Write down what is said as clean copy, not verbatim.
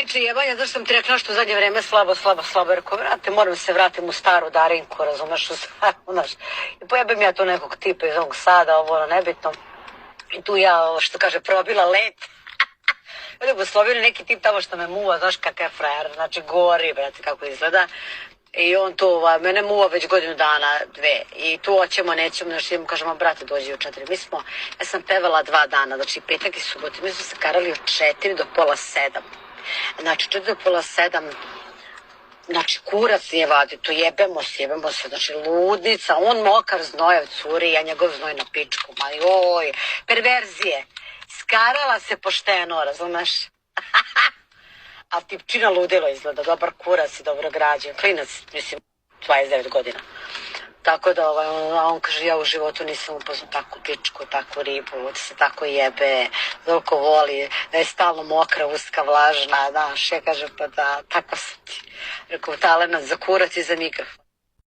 Tiče jebanja, zašto sam ti rekla što u zadnje vreme slabo, rekao, vrate, moram se vratim u staru Darinku, razumeš, u staru, znaš, i pojebem ja tu nekog tipa iz ovog Sada, ovo, nebitno, i tu ja, što kaže, probila let, Jugoslovili neki tip tamo što me muva, znaš kakav je frajer, znači gori, brate, kako izgleda. I on tu, mene muva već godinu dana, dve. I tu hoćemo, nećemo, znači mu kažemo, brate, dođi u 4. Ja sam pevala 2 dana, znači petak i subot. Mi smo se karali od 4 do pola 7. Znači 4 do pola 7, znači kurac nije vadi, tu jebemo se, znači ludnica, on mokar znojav curi, ja njegov znoj na pičku, ma joj, perverzije. Skarala se pošteno, razumeš? A tipčina ludilo izgleda, dobar kurac i dobro građen, klinac, mislim, 29 godina. Tako da on kaže, ja u životu nisam upoznao takvu pičku, takvu ribu, da se tako jebe, toliko voli, da je stalno mokra, uska, vlažna, znaš, ja kažem, pa da, tako sam ti. Rekao, talenat za kurac i za mikrofon.